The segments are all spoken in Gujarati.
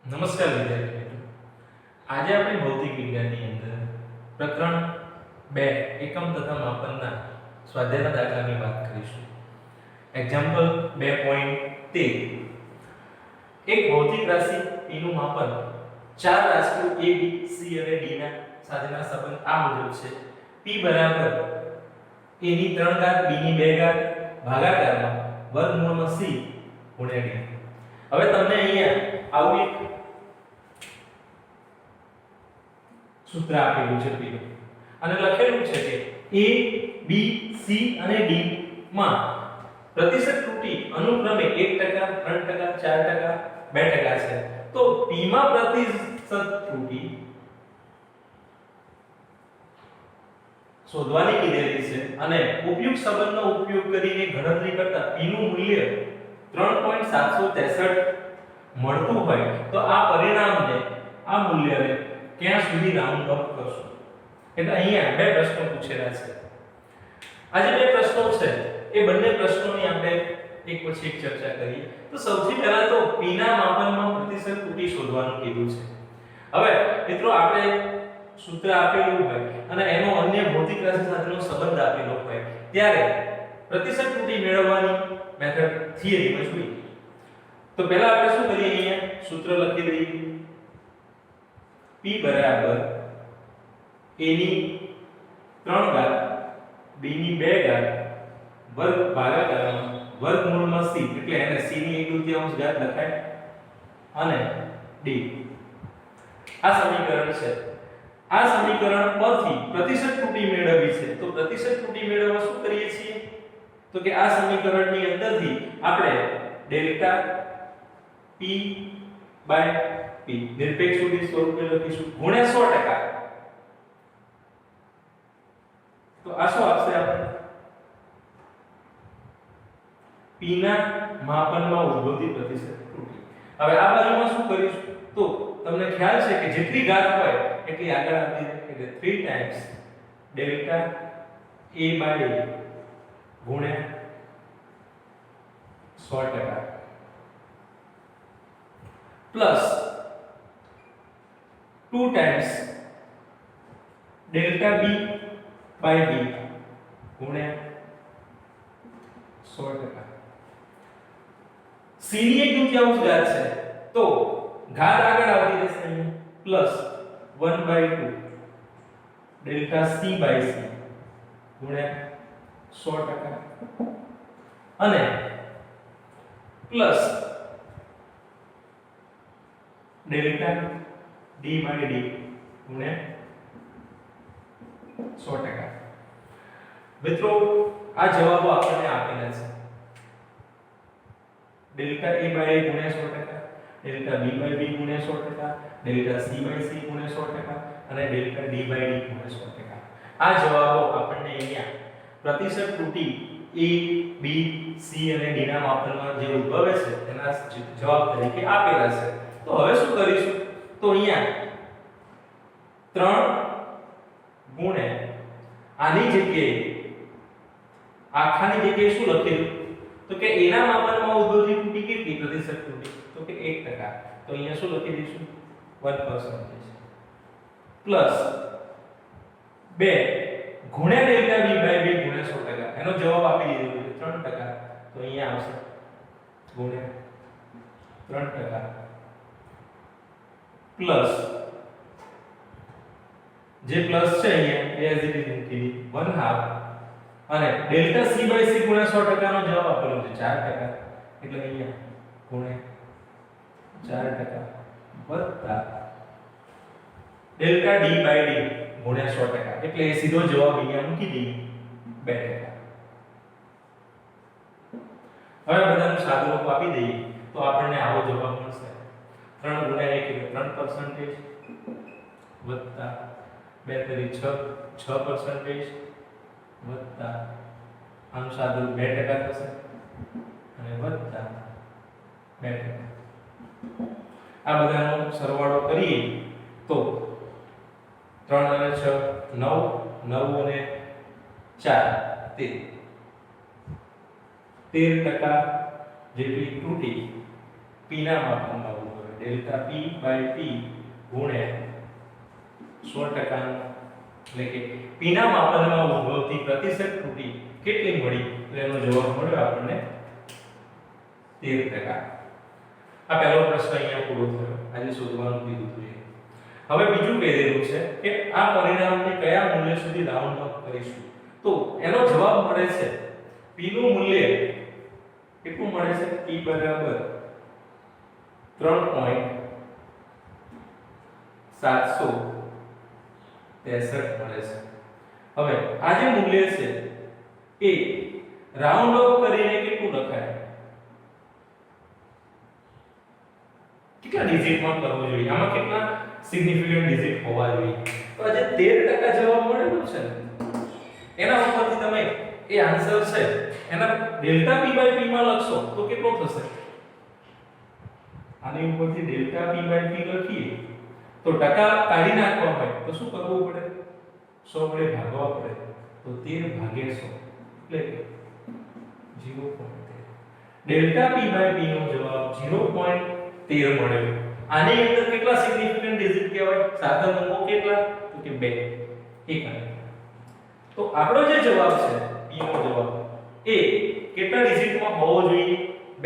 નમસ્કાર વિદ્યાર્થી મિત્રો. આજે આપણે ભૌતિક વિજ્ઞાનની અંદર પ્રકરણ 2 એકમ તથા માપનના સ્વાધ્યાયના દાખલાની વાત કરીશું. એક્ઝામ્પલ 2.13. એક ભૌતિક રાશિ p નું માપન ચાર રાશિઓ a b c અને d ના સાથેના સંબંધ આ મુજબ છે. p બરાબર a ની 3 ઘાત b ની 2 ઘાત ભાગાકારમાં વર્ગમૂળમાં c ગુણ્યા d. હવે તમને અહીંયા આવું એક સૂત્ર આપેલું છે p અને લખેલું છે કે a b c અને d માં પ્રતિશત ત્રુટિ અનુક્રમે 1%, 3%, 4%, 2% છે. તો p માં પ્રતિશત ત્રુટિ શોધવાની કીધેલી છે અને ઉપયુક્ત સંબંધનો ઉપયોગ કરીને ગણતરી કરતા p નું મૂલ્ય 3.763 મળતું હોય તો આ પરિણામને આ મૂલ્યને ક્યાં સુધી રાઉન્ડ અપ કરશું. એટલે અહીંયા બે પ્રશ્નો પૂછેલા છે. આ જે બે પ્રશ્નો છે એ બંને પ્રશ્નોની આપણે એક પછી એક ચર્ચા કરીએ. તો સૌથી પહેલા તો p ના માપનમાં પ્રતિશત ત્રુટિ શોધવાનું કીધું છે. હવે મિત્રો આપણે સૂત્ર આપેલું હોય અને એનો અન્ય ભૌતિક રાશિ સાથેનો સંબંધ આપેલો હોય ત્યારે પ્રતિશત ત્રુટિ મેળવવાની મેથડ થિયરીમાં જોઈએ. તો પહેલા આપણે શું કરીએ, અહીંયા સૂત્ર લખી દઈએ. p બરાબર a ની 3 ઘાત b ની 2 ઘાત વર્ગ ભાગાકારમાં વર્ગમૂળમાં c એટલે એને c ની 1/2 ઘાત લખાય અને d. આ સમીકરણ છે. આ સમીકરણ પરથી પ્રતિશત ત્રુટિ મેળવવી છે. તો પ્રતિશત ત્રુટિ મેળવવા શું કરીએ છીએ તો કે આ સમીકરણની અંદરથી આપણે ડેલ્ટા p બાય p નિરપેક્ષ સુધી સ્વરૂપે લખીશું ગુણ્યા 100%. તો આ શું આપશે આપણે p ના માપનમાં ઉદ્ભવતી પ્રતિશત ત્રુટિ. હવે આ બાજુમાં શું કરીશું તો તમને ખ્યાલ છે કે જેટલી ઘાત હોય એટલી આગળ આવતી રહે એટલે 3 ટાઈમ્સ ડેલ્ટા a બાય ગુણ્યા 100% plus 2 times delta b by b ગુણ્યા 100%. c ની 1/2 ઘાત છે તો ઘાત આગળ આવતી રહેશે અહીં plus 1/2 delta c by c ગુણ્યા 100% અને plus delta d by d ગુણ્યા 100%. મિત્રો આ જવાબો આપણને આપેલા છે. ડેલ્ટા a બાય a ગુણ્યા 100%, ડેલ્ટા b બાય b ગુણ્યા 100%, ડેલ્ટા c બાય c ગુણ્યા 100% અને ડેલ્ટા d બાય d ગુણ્યા 100%. આ જવાબો આપણને અહીંયા પ્રતિશત ત્રુટિ a b c અને d ના માપનમાં જે ઉદ્ભવે છે તેના જવાબ તરીકે આપેલા છે. તો હવે શું કરીશું તો અહીંયા 3 ગુણ્યા આની જગ્યાએ આખાની જગ્યાએ શું લખેલું તો કે a ના માપનમાં ઉદ્ભવતી ત્રુટિ કેટલી પ્રતિશત ત્રુટિ તો કે 1%. તો અહીંયા શું લખી દઈશું 1% પ્લસ 2 ગુણ્યા ડેલ્ટા b બાય b ગુણ્યા 100%. એનો જવાબ આપી દીધો છે 3%. તો અહીંયા આવશે ગુણ્યા 3% પ્લસ જે પ્લસ છે અહીંયા એ એઝ ઇટ ઇઝ મૂકી દી 1/2 અને ડેલ્ટા c બાય c ગુણ્યા 100% નો જવાબ આપેલો છે 4%. એટલે અહીંયા ગુણ્યા 4% વત્તા ડેલ્ટા d બાય d ગુણ્યા 100%. એટલે એ સીધો જવાબ અહીંયા મૂકી દઈએ 2%. હવે બધાનું સાદુરૂપ આપી દઈએ તો આપણને આવો જવાબ મળશે 3 ગુણ્યા 1 એટલે 3% વત્તા 2 તરી 6% વત્તા આનું સાદુરૂપ 2% થશે અને વત્તા 2%. આ બધાનો સરવાળો કરીએ તો 3 અને 6 9, 9 અને 4 13% જેટલી ત્રુટિ પીના માપનમાં ઉદ્ભવે ડેલ્ટા p/t ગુણ્યા 100% એટલે કે p ના માપનમાં ઉદ્ભવતી પ્રતિશત ત્રુટિ કેટલી મળી તો એનો જવાબ મળ્યો આપણને 13%. આ પહેલો પ્રશ્ન અહીંયા પૂરો થયો. આજે શોધવાનું કીધું હતું. હવે બીજું કહી દીધું છે કે આ પરિણામને કયા મૂલ્ય સુધી રાઉન્ડ અપ કરીશું. તો એનો જવાબ મળે છે p નું મૂલ્ય કેટલું મળે છે? p બરાબર 3.763 મળે છે. હવે આ જે મૂલ્ય છે એ રાઉન્ડ ઓફ કરીને કેટલું લખાય? કેટલા ડિજિટમાં કરવું જોઈએ? આમાં કેટલા સિગ્નિફિકન્ટ ડિજિટ હોવા જોઈએ? તો આજે 13% જવાબ મળેલો છે ને એના ઉપરથી તમે એ આન્સર છે એના ડેલ્ટા p/p માં લખશો તો કેટલો થશે? આની ઉપરથી ડેલ્ટા p/p લખીએ તો ટકા કાઢી નાખવા હોય તો શું કરવું પડે? 100 વડે ભાગવા પડે. તો 13 ભાગ્યા 100 એટલે કે 0.13. ડેલ્ટા p/p નો જવાબ 0.13 મળ્યો. આની અંદર કેટલા સિગ્નિફિકન્ટ ડિજિટ કહેવાય? સાતક અંકો કેટલા? તો કે 2. એક અને તો આપણો જે જવાબ છે p નો જવાબ એ કેટલા ડિજિટમાં હોવો જોઈએ?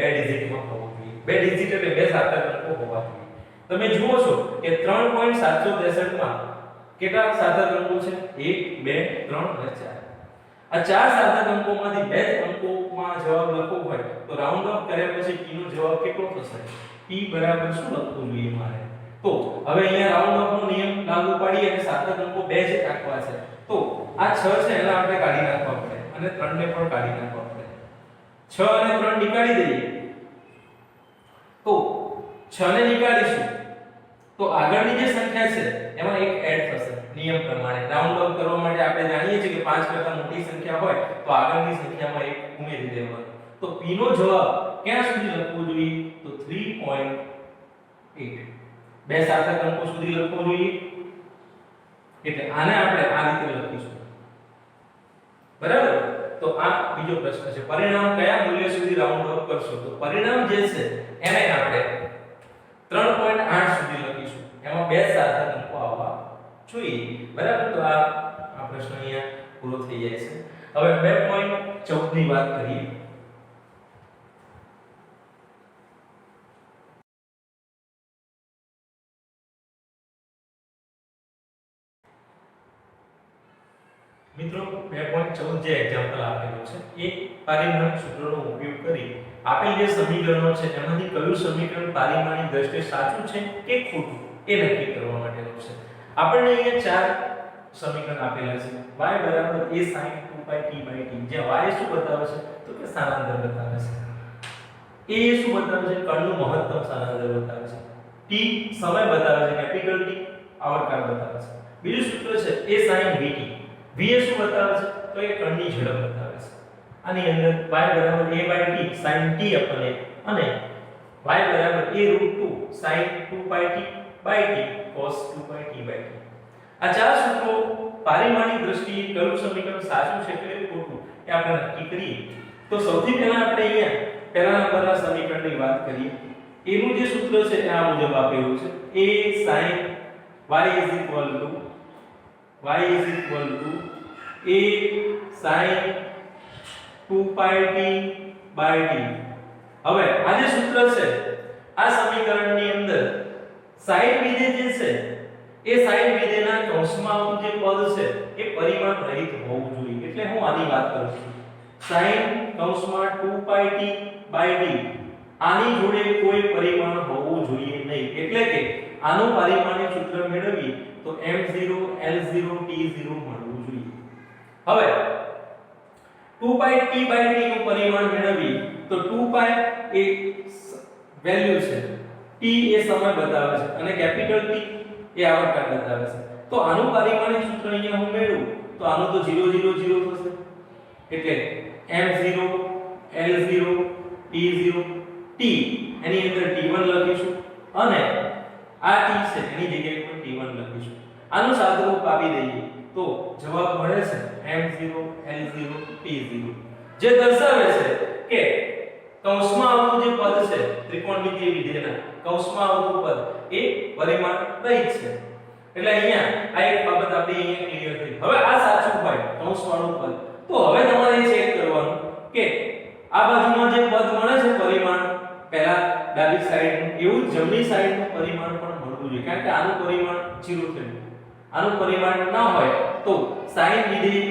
2 ડિજિટમાં હોવો જોઈએ. 2 ડિજિટ એટલે 2 સાતક અંકો હોવા જોઈએ. તમે જુઓ છો કે 3.763 માં કેટલા સાતક અંકો છે? 1 2 3 અને 4. આ ચાર સાતક અંકોમાંથી 2 જ અંકોમાં જવાબ લખવો હોય તો રાઉન્ડ ઓફ કર્યા પછી p નો જવાબ કેટલો થશે? p બરાબર શું લખવું જોઈએ મારે? તો હવે અહીંયા રાઉન્ડ ઓફ નો નિયમ લાગુ પાડી અને સાતક અંકો 2 જ રાખવા છે. તો આ 6 છે એને આપણે કાઢી નાખવા પડે અને 3 ને પણ કાઢી નાખવા પડે. 6 અને 3 નીકાળી દઈએ તો 6 ને નીકાળીશું તો આગળની જે સંખ્યા છે એમાં એક એડ થશે. નિયમ પ્રમાણે રાઉન્ડ ઓફ કરવા માટે આપણે જાણીએ છીએ કે 5 કરતા મોટી સંખ્યા હોય તો આગળની સંખ્યામાં એક ઉમેરી દેવાનું. તો p નો જવાબ ક્યાં સુધી લખવો જોઈએ? તો 3.8. 2 સાતક અંકો સુધી લખવો જોઈએ. એટલે આને આપણે આ રીતે લખીશું. બરાબર? તો આ બીજો પ્રશ્ન છે. પરિણામ કયા મૂલ્ય સુધી રાઉન્ડ ઓફ કરશો? તો પરિણામ જે છે એને આપણે 3.8 સુધી લખીશું. એમાં 2 સાતક અંકો આવવા જોઈએ. બરાબર? તો આ પ્રશ્ન અહીંયા પૂરો થઈ જાય છે. હવે 2.14 ની વાત કરીએ. મિત્રો 2.14 જે એક્ઝામ્પલ આપેલું છે એ પારિમાણિક સૂત્રનો ઉપયોગ કરી આપેલ જે સમીકરણો છે એમાંથી કયું સમીકરણ પારિમાણિક દ્રષ્ટિએ સાચું છે કે ખોટું એ નક્કી કરવા માટેનું છે. આપણને અહીંયા ચાર સમીકરણ આપેલા છે. y બરાબર a sin 2πt/t જ્યાં y શું બતાવે છે? તો કે સ્થાનાંતર બતાવે છે. a શું બતાવે છે? કણનું મહત્તમ સ્થાનાંતર બતાવે છે. t સમય બતાવે છે, કેપિટલ T આવર્તકાળ બતાવે છે. બીજું સૂત્ર છે a sin vt. v એ શું બતાવે છે? તો એ કણની ઝડપ બતાવે છે. આની અંદર y બરાબર a/t sin t/a અને y બરાબર a√2 sin 2πt/t cos 2πt/t. આ ચાર સૂત્રો પારિમાણિક દ્રષ્ટિએ કયું સમીકરણ સાચું છે કે ખોટું એ આપણે નક્કી કરીએ. તો સૌથી પહેલા આપણે અહીંયા પહેલા નંબરના સમીકરણની વાત કરીએ. એનું જે સૂત્ર છે એ આ મુજબ આપેલું છે. a sin y is equal to a sin 2πt/t. હવે આ જે સૂત્ર છે આ સમીકરણની અંદર sin વિધેય જે છે એ sin વિધેયના કૌંસમાં આવતું જે પદ છે એ પરિમાણ રહિત હોવું જોઈએ. એટલે હું આની વાત કરું છું. sin 2πt/t આની જોડે કોઈ પરિમાણ હોવું જોઈએ નહીં. એટલે કે આનું પારિમાણિક સૂત્ર મેળવીએ તો m0 l0 t0 મળવું જોઈએ. હવે 2πt/t નું પરિમાણ મેળવીએ તો 2π એ વેલ્યુ છે, t એ સમય બતાવે છે અને કેપિટલ T એ આવર્તકાળ બતાવે છે. તો આનું પારિમાણિક સૂત્ર અહીંયા હું મેળવું તો આનું તો 0 0 0 થશે. એટલે m0 l0 t0 t એની અંદર t1 લખીશું અને આ t છે એની જગ્યાએ પણ t1 લખીશું. આનું સાદુરૂપ આપી દઈએ તો જવાબ મળે છે m0 l0 t0 જે દર્શાવે છે કે કૌંસમાં આવતું જે પદ છે ત્રિકોણમિતિય વિધેયના કૌંસમાં આવતું પદ એ પરિમાણ રહિત છે. એટલે અહીંયા આ એક બાબત આપણી અહીંયા ક્લિયર થઈ. હવે આ સાચું હોય કૌંસવાળું પદ, તો હવે તમારે ચેક કરવાનું કે આ બાજુમાં જે પદ મળે છે પરિમાણ પહેલા ડાબી સાઈડનું, એવું જ જમણી સાઈડનું પરિમાણ પણ મળવું જોઈએ. કારણ કે આનું પરિમાણ 0 થયું, આનું પરિમાણ ના હોય તો sin વિધેય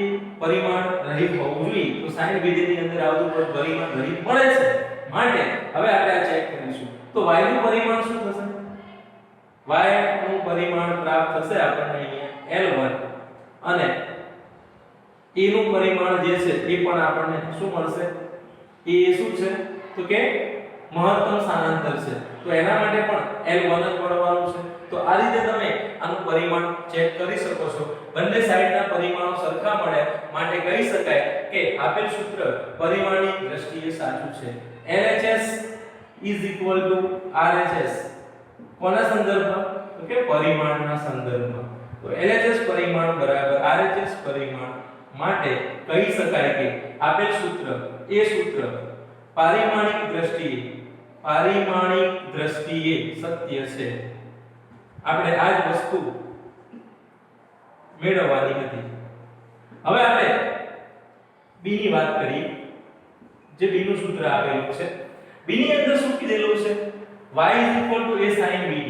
પરિમાણ રહિત હોવું જોઈએ. તો sin વિધેયની અંદર આવતું પદ પરિમાણ રહિત મળે છે. માટે હવે આપણે આ ચેક કરીશું. તો y નું પરિમાણ શું થશે? y નું પરિમાણ પ્રાપ્ત થશે આપણને અહીંયા L1 અને a નું પરિમાણ જે છે એ પણ આપણને શું મળશે? એ શું છે? તો કે મહત્તમ સ્થાનાંતર છે. તો એના માટે પણ L1 જ મળવાનું છે. તો આ રીતે તમે આનું પરિમાણ ચેક કરી શકો છો. બંને સાઈડના પરિમાણો સરખા મળ્યા માટે કહી શકાય કે આપેલ સૂત્ર પરિમાણની દ્રષ્ટિએ સાચું છે. LHS RHS કોના સંદર્ભમાં? તો કે પરિમાણના સંદર્ભમાં. તો LHS પરિમાણ બરાબર RHS પરિમાણ માટે કહી શકાય કે આપેલ સૂત્ર એ સૂત્ર પારિમાણિક દ્રષ્ટિએ સત્ય છે. આપણે આ જ વસ્તુ મેળવવાની હતી. હવે આપણે b ની વાત કરીએ. જે b નું સૂત્ર આપેલું છે, b ની અંદર શું કીધેલું છે? y a sin bd.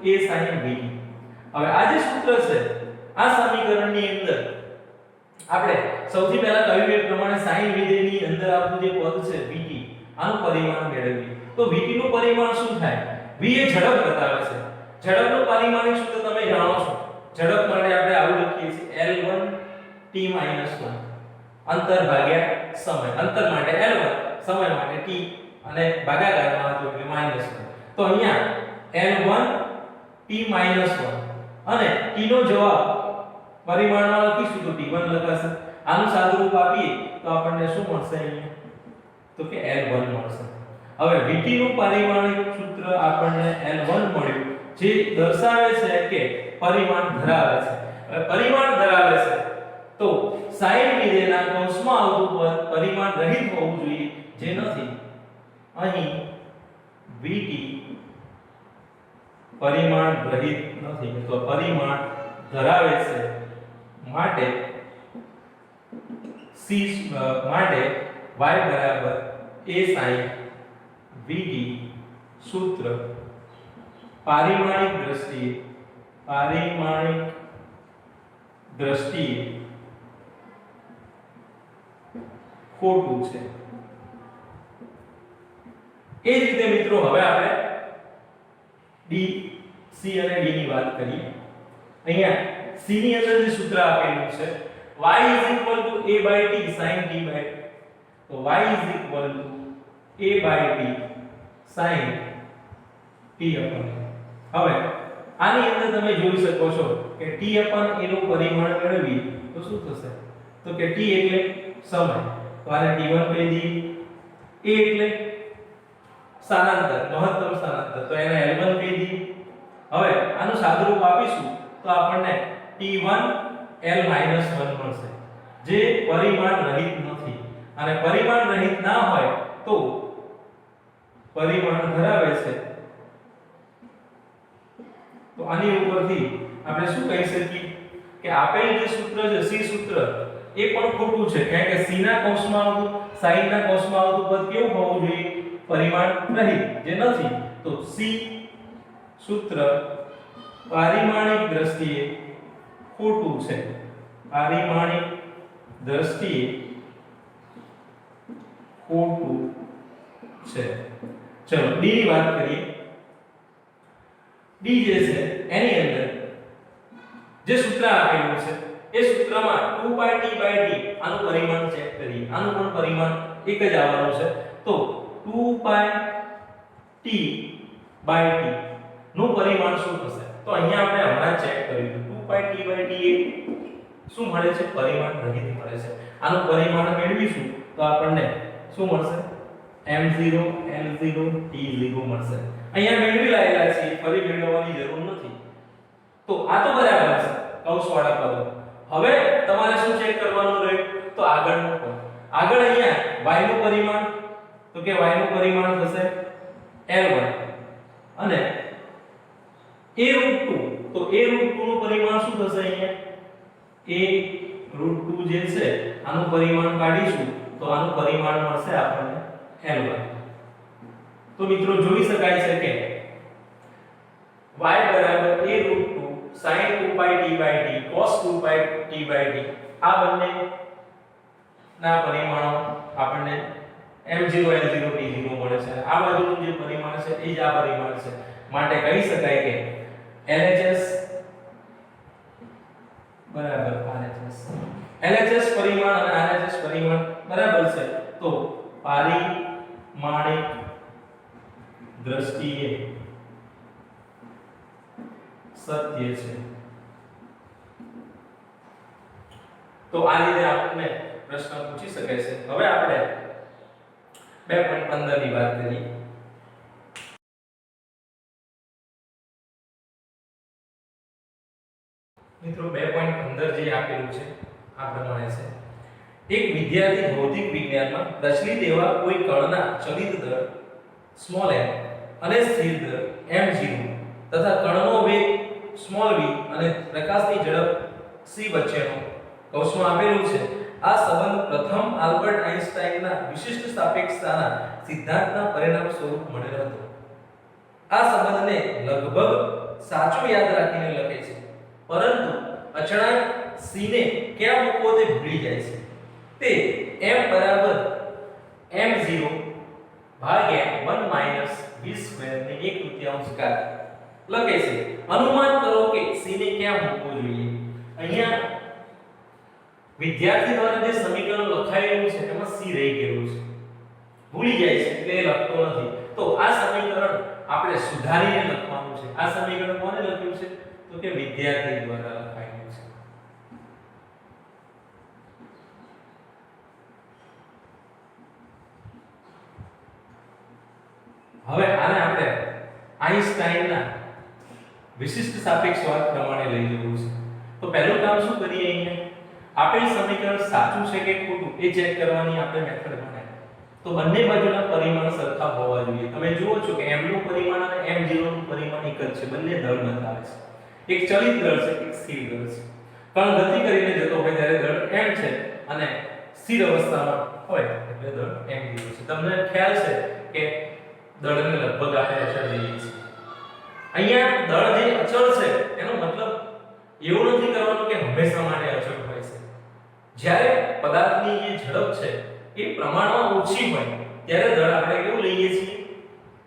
y a sin bd. હવે આ જે સૂત્ર છે આ સમીકરણની અંદર આપણે સૌથી પહેલા કહ્યું એ પ્રમાણે sin વિધેયની અંદર આવતું જે પદ છે vt, આનું પરિમાણ મેળવીએ. તો vt નું પરિમાણ શું થાય? v એ ઝડપ બતાવે છે. ઝડપનું પરિમાણિક સૂત્ર તમે જાણો છો. ઝડપ માટે આપણે આવું લખીએ છીએ L1 t - 1 અંતર ભાગ્યા સમય. અંતર માટે L1, સમય માટે t અને ભાગાકારમાં હતું એટલે -1. તો અહીંયા L1 t - 1 અને t નો જવાબ પરિમાણમાં લખીશું તો t1 લખાશે. આનું સાદુરૂપ આપીએ તો આપણને શું મળશે અહીંયા? તો કે L1 મળશે. હવે vt નું પરિમાણિક સૂત્ર આપણને L1 મળ્યું, જે દર્શાવે છે કે પરિમાણ ધરાવે છે. હવે પરિમાણ ધરાવે છે તો sin વિધેયના કૌંસમાં આવતું પદ પરિમાણ રહિત હોવું જોઈએ, જે નથી. અહીં vt પરિમાણ રહિત નથી, તો પરિમાણ ધરાવે છે. માટે y બરાબર a sin vt સૂત્ર પારિમાણિક દ્રષ્ટિએ ખોટું છે. એ જ રીતે મિત્રો હવે આપણે d, c અને d ની વાત કરીએ. અહીંયા c ની અંદર જે સૂત્ર આપેલું છે y a/t sin t/, તો y a/t sin t/. હવે આની અંદર તમે જોઈ શકો છો કે t/a નું પરિમાણ મેળવી તો શું થશે? તો કે t એટલે સમય, તો આને t1 કહી દઈએ. a એટલે સ્થાનાંતર, મહત્તમ સ્થાનાંતર, તો એને L1 કહી દઈએ. હવે આનું સાદુરૂપ આપીશું તો આપણને t1 L - 1 મળશે, જે પરિમાણ રહિત નથી. અને પરિમાણ રહિત ના હોય તો પરિમાણ ધરાવે છે. તો આની ઉપરથી આપણે શું કહી શકીએ કે આપેલ જે સૂત્ર છે c સૂત્ર એ પણ ખોટું છે. કારણ કે c ના કૌંસમાં આવતું, sin ના કૌંસમાં આવતું પદ કેવું હોવું જોઈએ? પરિમાણ રહિત, જે નથી. તો c સૂત્ર પારિમાણિક દ્રષ્ટિએ ખોટું છે. પારિમાણિક દ્રષ્ટિએ ખોટું છે. ચલો d ની વાત કરીએ. d જે છે એની અંદર જે સૂત્ર આપેલું છે એ સૂત્રમાં 2πt/t આનું પરિમાણ ચેક કરીએ. આનું પણ પરિમાણ એક જ આવવાનું છે. તો 2πt/t નું પરિમાણ શું થશે? તો અહીંયા આપણે હમણાં ચેક કર્યું. 2πt/t એ શું મળે છે? પરિમાણ રહિત મળે છે. આનું પરિમાણ મેળવીશું તો આપણને શું મળશે? m0 l0 t0 મળશે. અહીંયા મેળવી લાયેલા છે, ફરી મેળવવાની જરૂર નથી. તો આ તો બરાબર છે કૌંસવાળા પદો. હવે તમારે શું ચેક કરવાનું રહ્યું? તો આગળનું પદ. આગળ અહીંયા y નું પરિમાણ, તો કે y નું પરિમાણ થશે L1 અને a√2 તો a√2 નું પરિમાણ શું થશે અહીંયા a√2 જે છે આનું પરિમાણ કાઢીશું તો આનું પરિમાણ મળશે આપણને L1 તો મિત્રો જોઈ શકાય છે કે y બરાબર a√2 sin 2π t/d cos 2π t/d આ બંને ના પરિમાણો આપણને m0 l0 t0 મળે છે આ બાજુનું જે પરિમાણ છે એ જ આ પરિમાણ છે માટે કહી શકાય કે LHS બરાબર RHS LHS પરિમાણ અને RHS પરિમાણ બરાબર છે તો પારિમાણિક દ્રષ્ટિએ સત્ય છે તો આ રીતે આપણને પ્રશ્ન પૂછી શકે છે હવે આપણે 2.15 ની વાત કરીએ મિત્રો 2.15 જે આપેલું છે આ પ્રમાણે છે એક વિદ્યાર્થી ભૌતિક વિજ્ઞાનમાં પ્રચલિત એવા કોઈ કણના ચલિત દળ સ્મોલ m અને સ્થિર દળ m0 તથા કણનો વેગ સ્મોલ v અને પ્રકાશની ઝડપ c વચ્ચેનો કૌંસમાં આપેલું છે આ સંબંધ પ્રથમ આલ્બર્ટ આઇન્સ્ટાઈનના વિશિષ્ટ સાપેક્ષતાના સિદ્ધાંતના પરિણામ સ્વરૂપ મળેલો હતો આ સંબંધને લગભગ સાચો યાદ રાખીને લખે છે પરંતુ અચળાંક c ને ક્યાં મૂકવો તે ભૂલી જાય છે તે m બરાબર m0 ભાગ્યા 1 - v સ્ક્વેર ની 1/3 ઘાત લખે છે અનુમાન કરો કે c ને ક્યાં મૂકવો જોઈએ અહીંયા વિદ્યાર્થી દ્વારા જે સમીકરણ લખાયેલું છે એમાં c રહી ગયેલું છે ભૂલી જાય છે એટલે એ લખતો નથી તો આ સમીકરણ આપણે સુધારીને લખવાનું છે આ સમીકરણ કોને લખ્યું છે તો કે વિદ્યાર્થી દ્વારા લખાયેલું છે હવે આને આપણે આઇન્સ્ટાઈનના વિશિષ્ટ સાપેક્ષવાદ પ્રમાણે લઈ જવું છે તો પહેલું કામ શું કરીએ અહીંયા આપેલ સમીકરણ સાચું છે કે ખોટું એ ચેક કરવાની આપણે મેથડ બનાવી તો બંને બાજુના પરિમાણ સરખા હોવા જોઈએ તમે જુઓ છો કે m નું પરિમાણ અને m0 નું પરિમાણ એક જ છે બંને દળ બતાવે છે એક ચલિત દળ છે એક સ્થિર દળ છે કણ ગતિ કરીને જતો હોય ત્યારે દળ m છે અને સ્થિર અવસ્થામાં હોય એટલે દળ m0 છે તમને ખ્યાલ છે કે દળને લગભગ આપણે અચળ લઈએ છીએ અહીંયા દળ જે અચળ છે એનો મતલબ એવું નથી કરવાનું કે હંમેશા માટે અચળ હોય છે જ્યારે પદાર્થની જે ઝડપ છે એ પ્રમાણમાં ઓછી હોય ત્યારે દળ આપણે કેવું લઈએ છીએ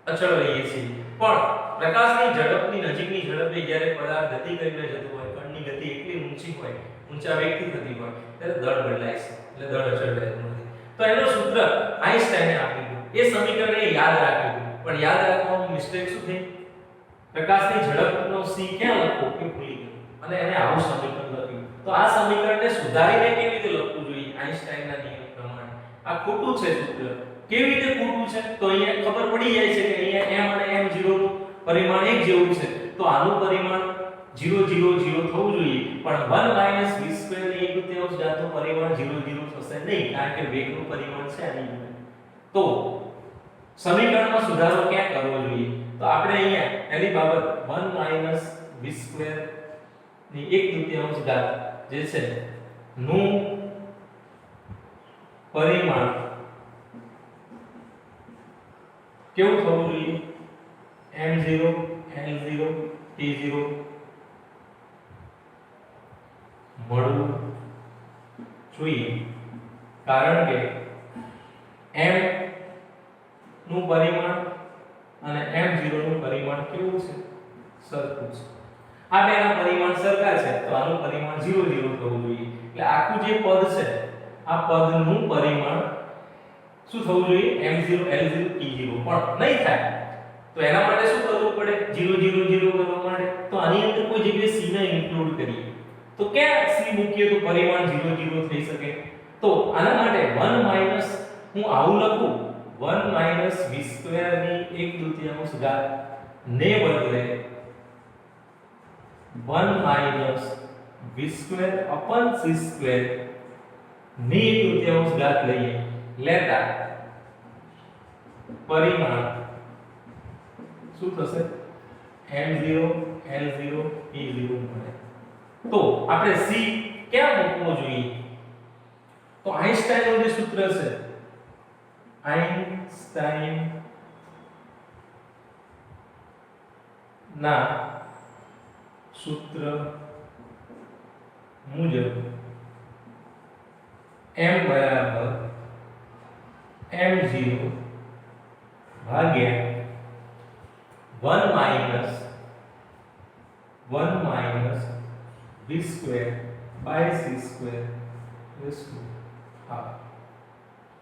અચળ લઈએ છીએ પણ પ્રકાશની ઝડપની નજીકની ઝડપે જ્યારે પદાર્થ ગતિ કરીને જતો હોય કણની ગતિ એટલી ઊંચી હોય ઊંચા વેગથી થતી હોય ત્યારે દળ બદલાય છે એટલે દળ અચળ રહેતું નથી તો એનું સૂત્ર આઇન્સ્ટાઈને આપ્યું એ સમીકરણને યાદ રાખ્યું પણ યાદ રાખવામાં મિસ્ટેક શું થઈ પ્રકાશની ઝડપનો c ક્યાં લખવો એ ભૂલી ગયો અને એને આવું સમીકરણ લખ્યું તો આ સમીકરણને સુધારીને કેવી રીતે લખવું જોઈએ આઇન્સ્ટાઈનના નિયમ પ્રમાણે આ ખોટું છે સૂત્ર કેવી રીતે ખોટું છે તો અહીંયા ખબર પડી જાય છે કે અહીંયા m અને m0 નું પરિમાણ એક જેવું છે તો આનું પરિમાણ 0 0 0 થવું જોઈએ પણ 1 - v સ્ક્વેર ની 1/3 ઘાતનું પરિમાણ 0 0 થશે નહીં કારણ કે વેગનું પરિમાણ છે આની જોડે તો સમીકરણમાં સુધારો ક્યાં કરવો જોઈએ તો આપણે અહીંયા એની બાબત 1 - v સ્ક્વેર ની 1/3 ઘાત જે છે નું પરિમાણ કેવું થવું જોઈએ m0 l0 t0 મળવું જોઈએ કારણ કે m નું પરિમાણ અને m0 નું પરિમાણ કેવું છે સરખું છે આ બેના પરિમાણ સરખા છે તો આનું પરિમાણ 0 0 થવું જોઈએ એટલે આખું જે પદ છે આ પદનું પરિમાણ શું થવું જોઈએ m0 l0 t0 પણ નહીં થાય તો એના માટે શું કરવું પડે 0 0 0 કરવા માટે તો આની અંદર કોઈ જગ્યાએ c ને ઇન્ક્લુડ કરીએ તો ક્યાં c મૂકીએ તો પરિમાણ 0 0 થઈ શકે તો આના માટે 1 - હું આવું લખું 1 - v સ્ક્વેર ની 1/2 ઘાત ને બદલે 1 - v square upon c square ની 1/2 ઘાત લઈએ લેતા પરિમાણ શું થશે m0 l0 p0 મળે તો આપણે c ક્યાં મૂકવો જોઈએ તો આઈન્સ્ટાઈન નું જે સૂત્ર છે આઈન્સ્ટાઈન ના સૂત્ર મુજબ m બરાબર m0 ભાગ્યા 1 minus v square by c square raise to half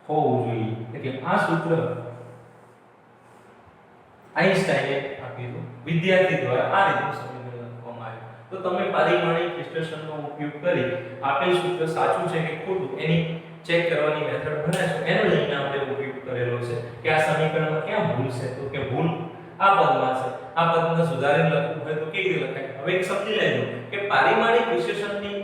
હોવું જોઈએ એટલે આ સૂત્ર આઈન્સ્ટાઈને આપેલું વિદ્યાર્થી દ્વારા આ રીતનું સમીકરણ લખવામાં આવ્યું તો તમે પારિમાણિક વિશ્લેષણનો ઉપયોગ કરી આપેલ સૂત્ર સાચું છે કે ખોટું એની ચેક કરવાની મેથડ ભણાવશો એનો જ અહીંયા આપણે ઉપયોગ કરેલો છે કે આ સમીકરણમાં ક્યાં ભૂલ છે તો કે ભૂલ આ પદમાં છે આ પદને સુધારીને લખવું હોય તો કેવી રીતે લખાય હવે એક સમજી લેજો કે પારિમાણિક વિશ્લેષણની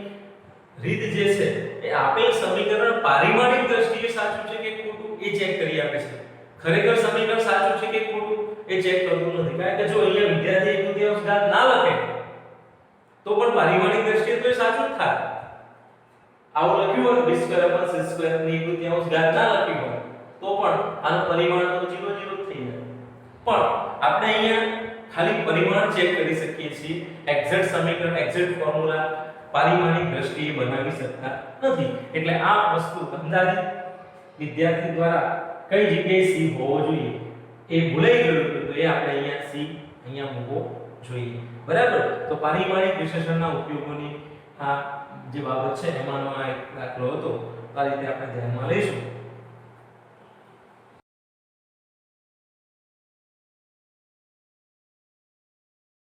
રીત જે છે એ આપેલ સમીકરણ પારિમાણિક દ્રષ્ટિએ સાચું છે કે ખોટું એ ચેક કરી આપે છે ખરેખર સમીકરણ સાચું છે કે ખોટું એ ચેક કરતું નથી કારણ કે જો અહીંયા વિદ્યાર્થી એક તૃતીયાંશ ઘાત ના લખે તો પણ પારિમાણિક દ્રષ્ટિએ તો એ સાચું જ થાય આવું લખ્યું હોય 20 સ્ક્વેર અપન c સ્ક્વેર ની એક તૃતીયાંશ ઘાત ના લખ્યું હોય તો પણ આનું પરિમાણ તો 0 0 થઈ જાય પણ આપણે અહીંયા ખાલી પરિમાણ ચેક કરી શકીએ છીએ એક્ઝેક્ટ સમીકરણ એક્ઝેક્ટ ફોર્મ્યુલા પારિમાણિક દ્રષ્ટિએ બનાવી શકતા નથી એટલે આ વસ્તુ અંદાજિત વિદ્યાર્થી દ્વારા કઈ જગ્યાએ c હોવો જોઈએ એ ભૂલાઈ ગયું તો એ આપણે અહીંયા c અહીંયા મૂકવો જોઈએ બરાબર તો પારિમાણિક વિશ્લેષણના ઉપયોગોની આ જે બાબત છે એમાંનો આ એક દાખલો હતો આ રીતે આપણે ધ્યાનમાં લઈશું